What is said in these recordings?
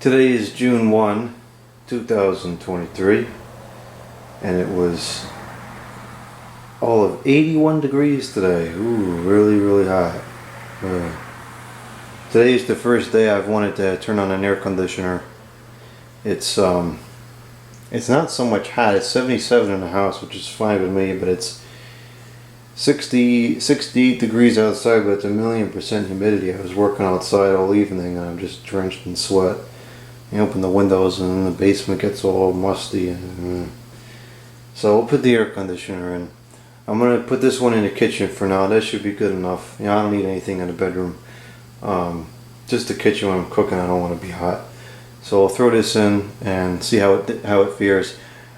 Today is June 2023, and it was all of 81 degrees today. Ooh, really hot. Today is the first day I've wanted to turn on an air conditioner. It's not so much hot. It's 77 in the house, which is fine with me, but it's 68 degrees outside, but it's 1,000,000% humidity. I was working outside all evening and I'm just drenched in sweat. You open the windows and then the basement gets all musty. So we'll put the air conditioner in. I'm going to put this one in the kitchen for now. That should be good enough. You know, I don't need anything in the bedroom. Just the kitchen when I'm cooking. I don't want to be hot. So I'll throw this in and see how it fares.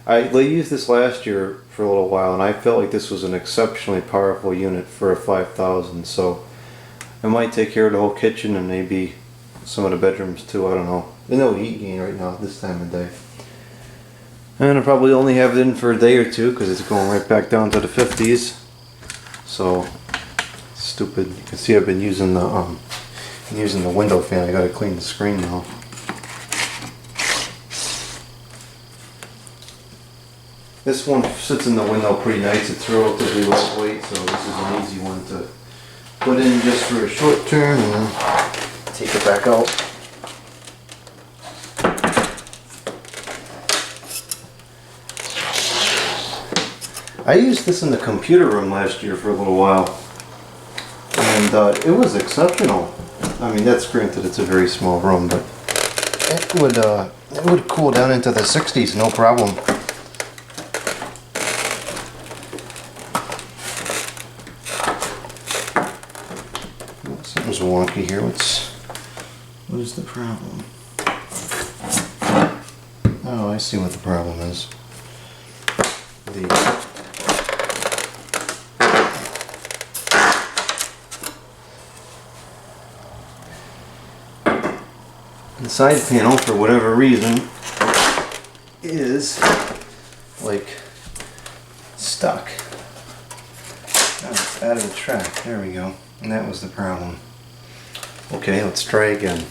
I used this last year for a little while and I felt like this was an exceptionally powerful unit for a 5000, so I might take care of the whole kitchen and maybe some of the bedrooms too. I don't know. There's no heat gain right now at this time of day. And I'll probably only have it in for a day or two because it's going right back down to the 50s. So stupid. You can see I've been using the window fan. I gotta clean the screen now. This one sits in the window pretty nice. It's relatively lightweight, so this is an easy one to put in just for a short term and then take it back out. I used this in the computer room last year for a little while, and it was exceptional. I mean, that's granted, it's a very small room, but it would cool down into the 60s, no problem. Something's wonky here. What is the problem? Oh, I see what the problem is. The side panel, for whatever reason, is like stuck. Oh, it's out of the track. There we go. And that was the problem. Okay, let's try again.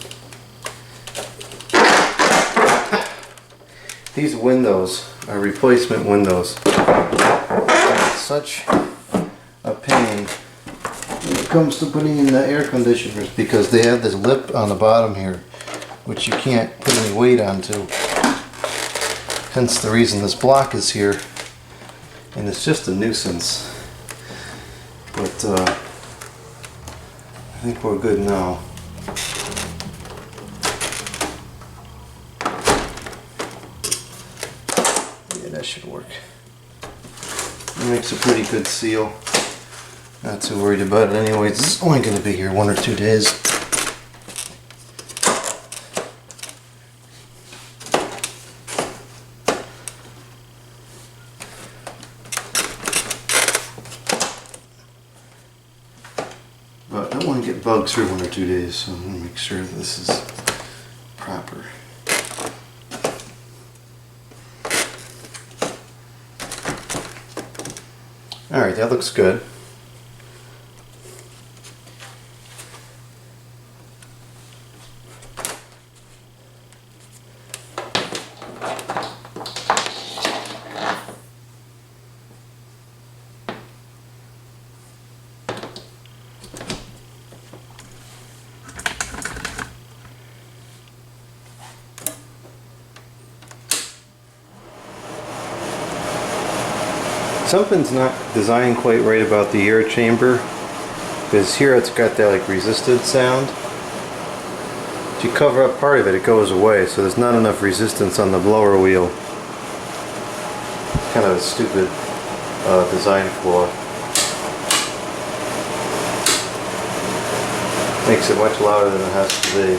These windows are replacement windows. It's such a pain when it comes to putting in the air conditioners because they have this lip on the bottom here which you can't put any weight onto. Hence the reason this block is here. And it's just a nuisance. But I think we're good now. Yeah, that should work. It makes a pretty good seal. Not too worried about it anyway. It's only going to be here 1 or 2 days. But I don't want to get bugs for 1 or 2 days, so I'm going to make sure that this is proper. Alright, that looks good. Something's not designed quite right about the air chamber, because here it's got that like resisted sound. If you cover up part of it, it goes away, so there's not enough resistance on the blower wheel. Kind of a stupid design flaw. Makes it much louder than it has to be.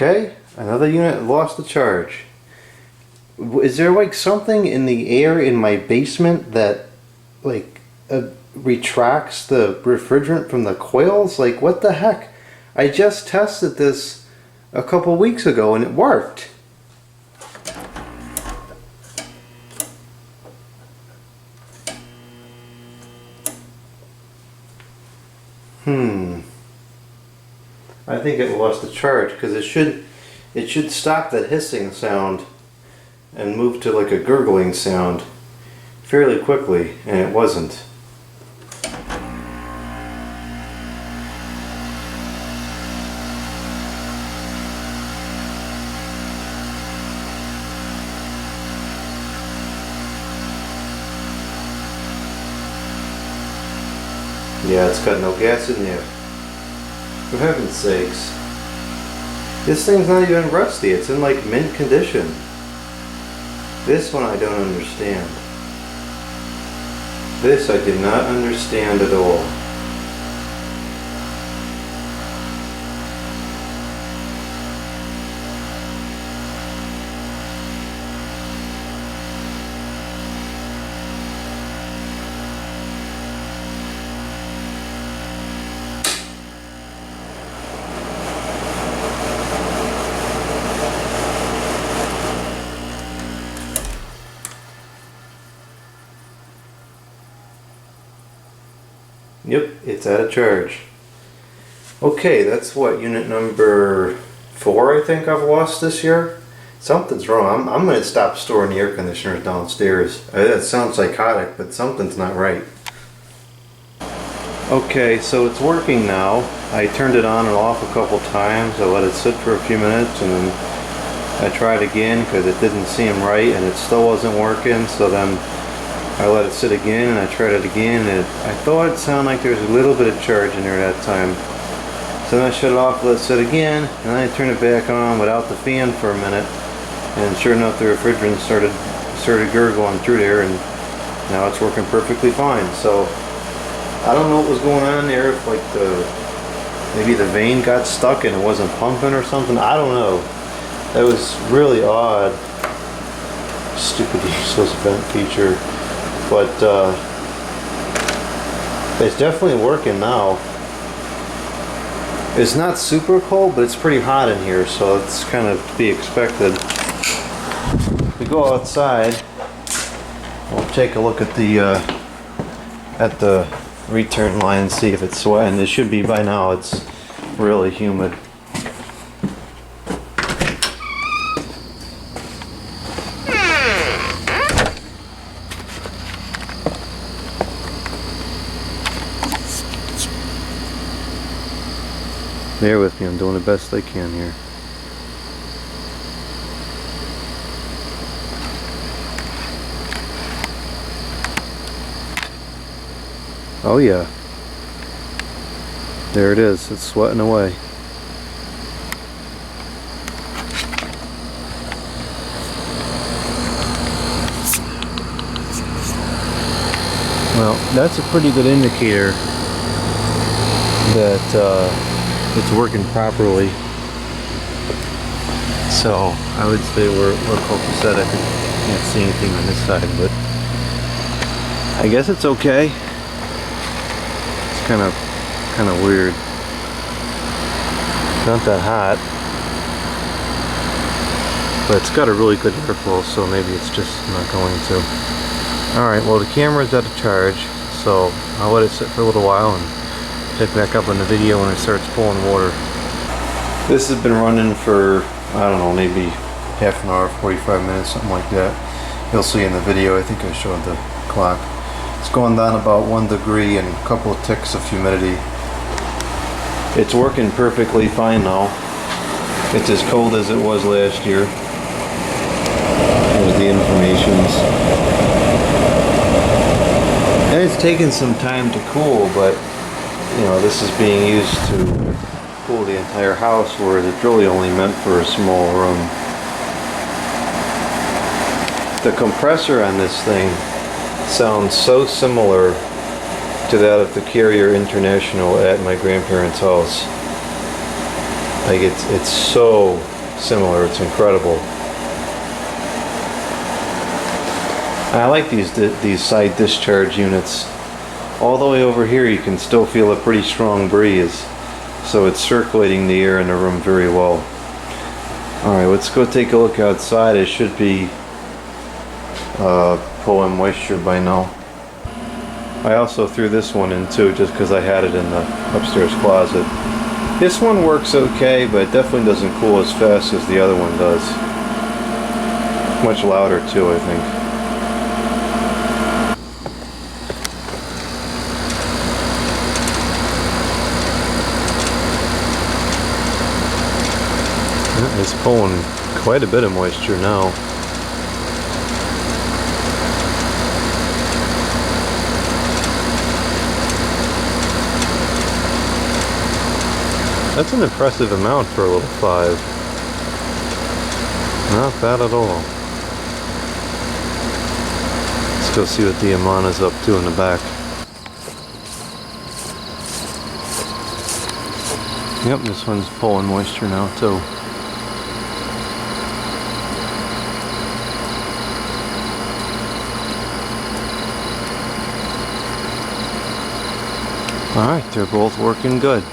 Okay, another unit lost a charge. Is there like something in the air in my basement that like retracts the refrigerant from the coils? Like, what the heck? I just tested this a couple weeks ago and it worked. I think it lost the charge because it should stop that hissing sound and move to like a gurgling sound fairly quickly, and it wasn't. Yeah, it's got no gas in there. For heaven's sakes. This thing's not even rusty, it's in like mint condition. This one I don't understand. This I did not understand at all. Yep, it's out of charge. Okay, that's what, unit number 4 I think I've lost this year? Something's wrong. I'm going to stop storing the air conditioners downstairs. That sounds psychotic, but something's not right. Okay, so it's working now. I turned it on and off a couple times. I let it sit for a few minutes and then I tried again because it didn't seem right and it still wasn't working. So then I let it sit again and I tried it again and I thought it sounded like there was a little bit of charge in there that time. So then I shut it off, let it sit again, and then I turned it back on without the fan for a minute, and sure enough the refrigerant started gurgling through there, and now it's working perfectly fine. So I don't know what was going on there, if like maybe the vein got stuck and it wasn't pumping or something. I don't know. That was really odd. Stupid useless vent feature. But it's definitely working now. It's not super cold, but it's pretty hot in here, so it's kind of to be expected. We go outside. We'll take a look at the return line and see if it's sweating. It should be by now. It's really humid. Bear with me, I'm doing the best I can here. Oh yeah. There it is, it's sweating away. Well, that's a pretty good indicator that it's working properly. So I would say we're copacetic. I can't see anything on this side, but I guess it's okay. It's kind of weird. It's not that hot, but it's got a really good airflow, so maybe it's just not going to. Alright, well the camera's out of charge, so I'll let it sit for a little while and pick back up on the video when it starts pulling water. This has been running for, I don't know, maybe half an hour, 45 minutes, something like that. You'll see in the video, I think I showed the clock. It's going down about 1 degree and a couple of ticks of humidity. It's working perfectly fine now. It's as cold as it was last year. There's the informations. And it's taken some time to cool, but you know, this is being used to cool the entire house, whereas it's really only meant for a small room. The compressor on this thing sounds so similar to that of the Carrier International at my grandparents' house. Like it's so similar, it's incredible. I like these side discharge units. All the way over here you can still feel a pretty strong breeze, so it's circulating the air in the room very well. Alright, let's go take a look outside. It should be pulling moisture by now. I also threw this one in too, just because I had it in the upstairs closet. This one works okay, but it definitely doesn't cool as fast as the other one does. Much louder too, I think. It's pulling quite a bit of moisture now. That's an impressive amount for a little 5. Not bad at all. Let's go see what the Amana's up to in the back. Yep, this one's pulling moisture now too. Alright, they're both working good.